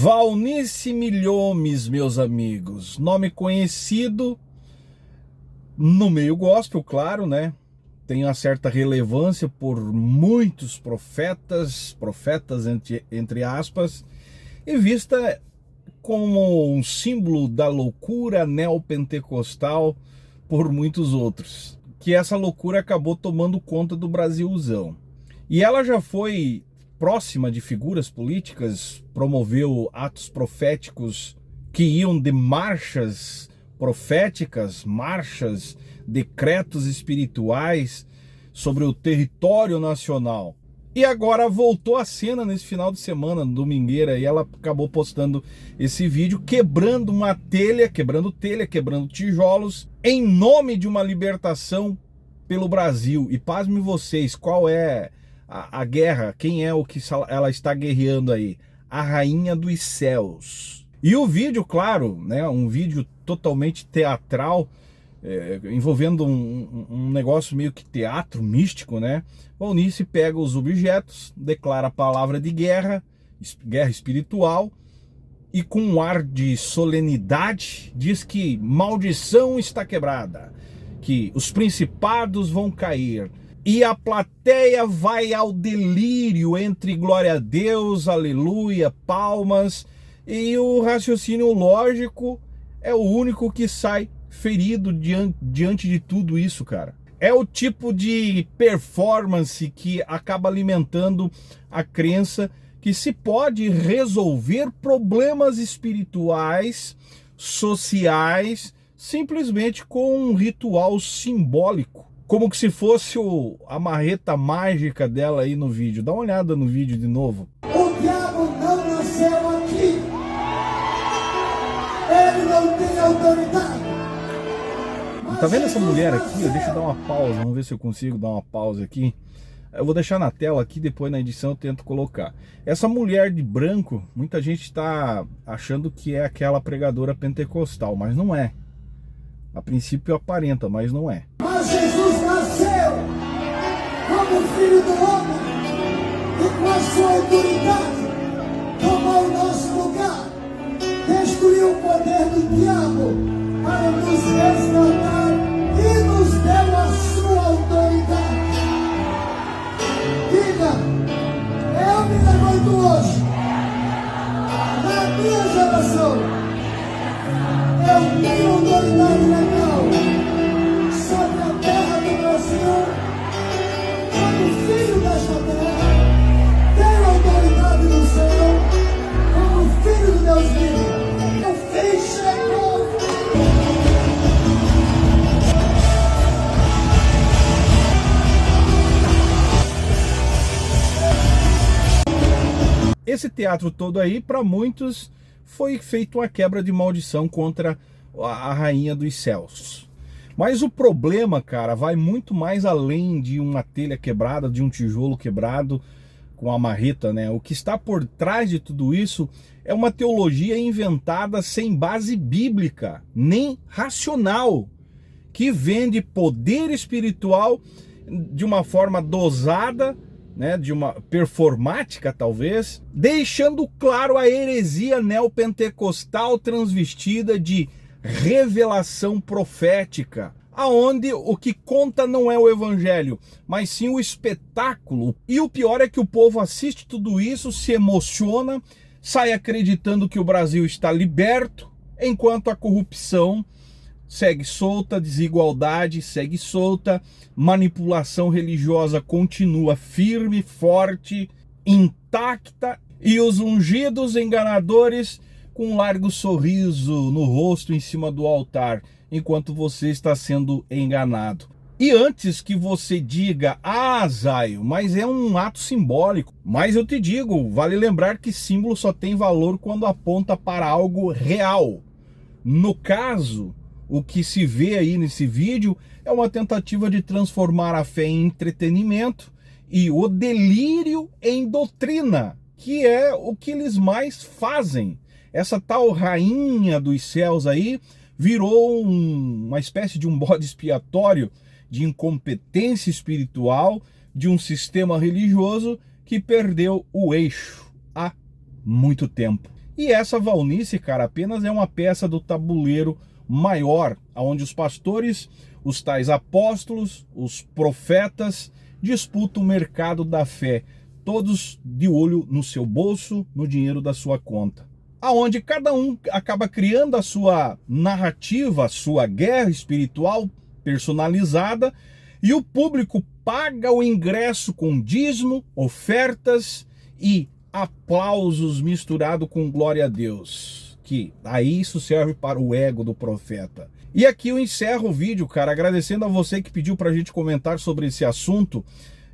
Valnice Milhomes, meus amigos, nome conhecido no meio gospel, claro, né? Tem uma certa relevância por muitos profetas entre aspas, e vista como um símbolo da loucura neopentecostal por muitos outros, que essa loucura acabou tomando conta do Brasilzão. E ela já foi próxima de figuras políticas, promoveu atos proféticos que iam de marchas proféticas, marchas, decretos espirituais sobre o território nacional. E agora voltou à cena nesse final de semana, domingueira, e ela acabou postando esse vídeo quebrando uma telha, quebrando tijolos, em nome de uma libertação pelo Brasil. E pasmem vocês, qual é a guerra? Quem é o que ela está guerreando aí? A rainha dos céus. E o vídeo, claro, né, um vídeo totalmente teatral, envolvendo um negócio meio que teatro místico, né? Valnice pega os objetos, declara a palavra de guerra espiritual, e com um ar de solenidade diz que maldição está quebrada, que os principados vão cair, e a plateia vai ao delírio entre glória a Deus, aleluia, palmas, e o raciocínio lógico é o único que sai ferido diante de tudo isso, cara. É o tipo de performance que acaba alimentando a crença que se pode resolver problemas espirituais, sociais, simplesmente com um ritual simbólico. Como que se fosse a marreta mágica dela aí no vídeo. Dá uma olhada no vídeo de novo. O diabo não nasceu aqui. Ele não tem autoridade. Tá vendo essa mulher aqui? Deixa eu dar uma pausa, vamos ver se eu consigo dar uma pausa aqui. Eu vou deixar na tela aqui, depois na edição eu tento colocar. Essa mulher de branco, muita gente está achando que é aquela pregadora pentecostal, mas não é. A princípio aparenta, mas não é. Mas Jesus nasceu como filho do homem e com a sua autoridade tomou o nosso lugar, destruiu o poder do diabo para nos resgatar e nos deu a sua autoridade. Diga, eu me levanto hoje, na minha geração, eu tenho autoridade legal sobre a terra do Brasil, como filho desta terra, tenho autoridade no céu, como filho de Deus vivo. O fim chegou. Esse teatro todo aí, para muitos, foi feito uma quebra de maldição contra a rainha dos céus. Mas o problema, cara, vai muito mais além de uma telha quebrada, de um tijolo quebrado com a marreta, né? O que está por trás de tudo isso é uma teologia inventada sem base bíblica, nem racional, que vende poder espiritual de uma forma dosada, né, de uma performática talvez, deixando claro a heresia neopentecostal transvestida de revelação profética, aonde o que conta não é o evangelho, mas sim o espetáculo. E o pior é que o povo assiste tudo isso, se emociona, sai acreditando que o Brasil está liberto, enquanto a corrupção segue solta, desigualdade segue solta, manipulação religiosa continua firme, forte, intacta, e os ungidos enganadores com um largo sorriso no rosto em cima do altar, enquanto você está sendo enganado. E antes que você diga, ah, Zaio, mas é um ato simbólico, mas eu te digo, vale lembrar que símbolo só tem valor quando aponta para algo real. No caso, o que se vê aí nesse vídeo é uma tentativa de transformar a fé em entretenimento e o delírio em doutrina, que é o que eles mais fazem. Essa tal rainha dos céus aí virou uma espécie de um bode expiatório de incompetência espiritual de um sistema religioso que perdeu o eixo há muito tempo. E essa Valnice, cara, apenas é uma peça do tabuleiro maior, onde os pastores, os tais apóstolos, os profetas, disputam o mercado da fé, todos de olho no seu bolso, no dinheiro da sua conta. Aonde cada um acaba criando a sua narrativa, a sua guerra espiritual personalizada, e o público paga o ingresso com dízimo, ofertas e aplausos misturado com glória a Deus. Que aí isso serve para o ego do profeta. E aqui eu encerro o vídeo, cara, agradecendo a você que pediu pra gente comentar sobre esse assunto.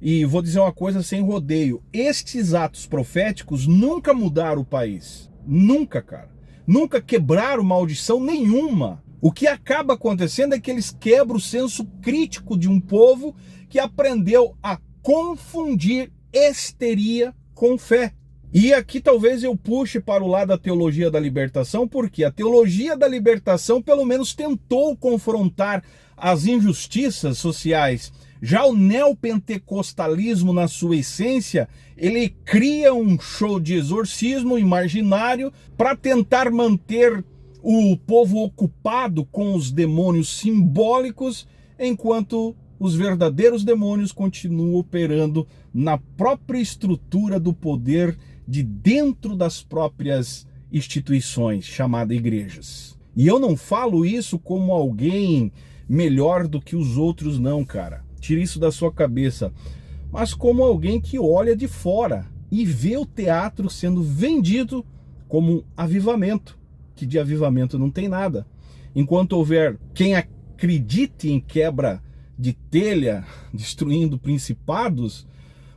E vou dizer uma coisa sem rodeio: estes atos proféticos nunca mudaram o país. Nunca, cara. Nunca quebraram maldição nenhuma. O que acaba acontecendo é que eles quebram o senso crítico de um povo que aprendeu a confundir histeria com fé. E aqui talvez eu puxe para o lado da teologia da libertação, porque a teologia da libertação pelo menos tentou confrontar as injustiças sociais. Já o neopentecostalismo, na sua essência, ele cria um show de exorcismo imaginário para tentar manter o povo ocupado com os demônios simbólicos, enquanto os verdadeiros demônios continuam operando na própria estrutura do poder de dentro das próprias instituições, chamadas igrejas. E eu não falo isso como alguém melhor do que os outros, não, cara. Tire isso da sua cabeça. Mas como alguém que olha de fora e vê o teatro sendo vendido como um avivamento, que de avivamento não tem nada. Enquanto houver quem acredite em quebra de telha, destruindo principados,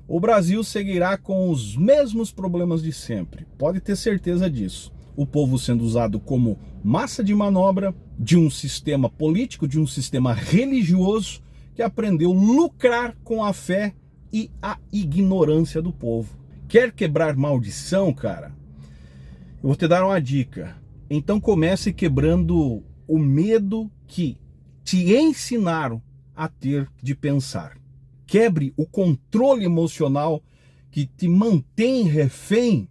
o Brasil seguirá com os mesmos problemas de sempre. Pode ter certeza disso. O povo sendo usado como massa de manobra de um sistema político, de um sistema religioso que aprendeu a lucrar com a fé e a ignorância do povo. Quer quebrar maldição, cara? Eu vou te dar uma dica. Então comece quebrando o medo que te ensinaram a ter de pensar. Quebre o controle emocional que te mantém refém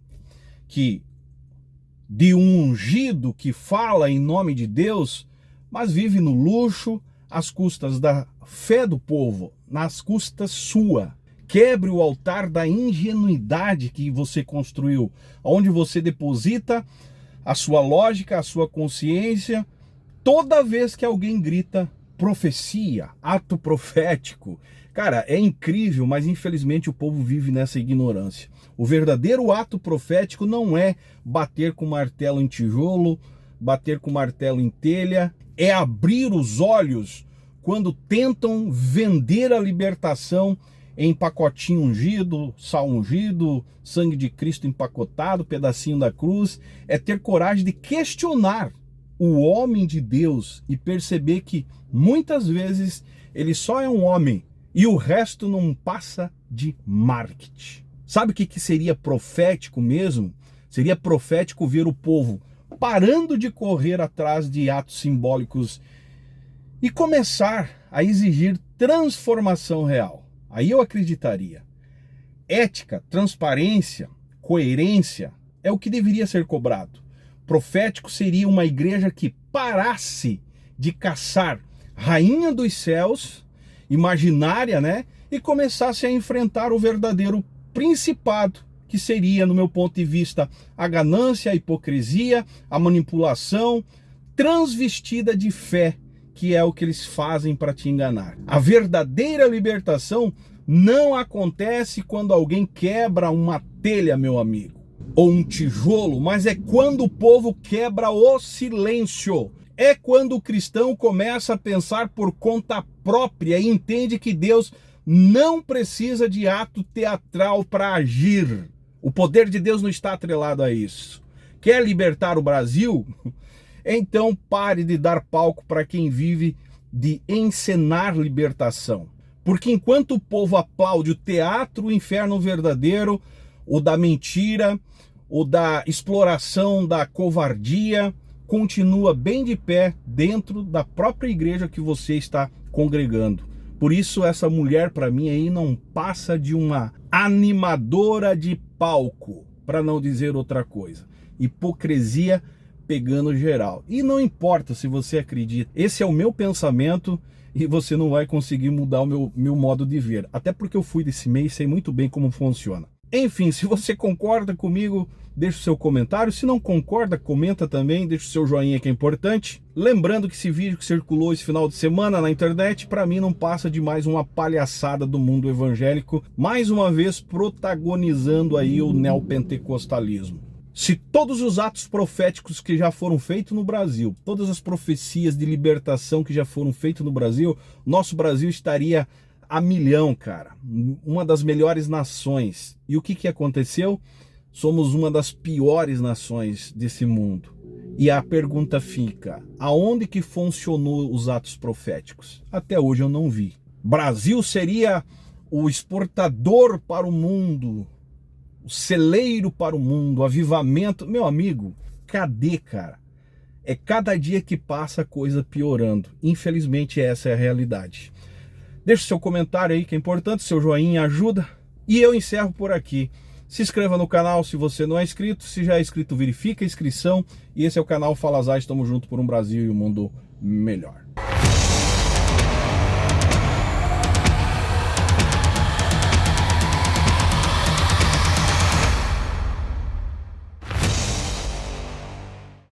de um ungido que fala em nome de Deus, mas vive no luxo, às custas da fé do povo, nas custas sua. Quebre o altar da ingenuidade que você construiu, onde você deposita a sua lógica, a sua consciência, toda vez que alguém grita profecia, ato profético. Cara, é incrível, mas infelizmente o povo vive nessa ignorância. O verdadeiro ato profético não é bater com martelo em tijolo, bater com martelo em telha, é abrir os olhos quando tentam vender a libertação em pacotinho ungido, sal ungido, sangue de Cristo empacotado, pedacinho da cruz. É ter coragem de questionar o homem de Deus e perceber que muitas vezes ele só é um homem e o resto não passa de marketing. Sabe o que seria profético mesmo? Seria profético ver o povo parando de correr atrás de atos simbólicos e começar a exigir transformação real. Aí eu acreditaria. Ética, transparência, coerência é o que deveria ser cobrado. Profético seria uma igreja que parasse de caçar rainha dos céus, imaginária, né? E começasse a enfrentar o verdadeiro principado, que seria, no meu ponto de vista, a ganância, a hipocrisia, a manipulação, transvestida de fé, que é o que eles fazem para te enganar. A verdadeira libertação não acontece quando alguém quebra uma telha, meu amigo, ou um tijolo, mas é quando o povo quebra o silêncio. É quando o cristão começa a pensar por conta própria e entende que Deus não precisa de ato teatral para agir. O poder de Deus não está atrelado a isso. Quer libertar o Brasil? Então pare de dar palco para quem vive de encenar libertação. Porque enquanto o povo aplaude o teatro, o inferno verdadeiro, o da mentira, o da exploração, da covardia, continua bem de pé dentro da própria igreja que você está congregando. Por isso essa mulher para mim aí não passa de uma animadora de palco, para não dizer outra coisa. hipocrisia pegando geral. E não importa se você acredita, esse é o meu pensamento e você não vai conseguir mudar o meu modo de ver. Até porque eu fui desse meio e sei muito bem como funciona. Enfim, se você concorda comigo, deixa o seu comentário. Se não concorda, comenta também, deixa o seu joinha que é importante. Lembrando que esse vídeo que circulou esse final de semana na internet, para mim não passa de mais uma palhaçada do mundo evangélico, mais uma vez protagonizando aí o neopentecostalismo. Se todos os atos proféticos que já foram feitos no Brasil, todas as profecias de libertação que já foram feitas no Brasil, nosso Brasil estaria a milhão, cara. Uma das melhores nações. E o que aconteceu? Somos uma das piores nações desse mundo. E a pergunta fica, aonde que funcionou os atos proféticos? Até hoje eu não vi. Brasil seria o exportador para o mundo, o celeiro para o mundo, o avivamento. Meu amigo, cadê, cara? É cada dia que passa a coisa piorando. Infelizmente essa é a realidade. Deixe seu comentário aí que é importante, seu joinha ajuda. E eu encerro por aqui. Se inscreva no canal se você não é inscrito. Se já é inscrito, verifica a inscrição. E esse é o canal Fala Zay, estamos juntos por um Brasil e um mundo melhor.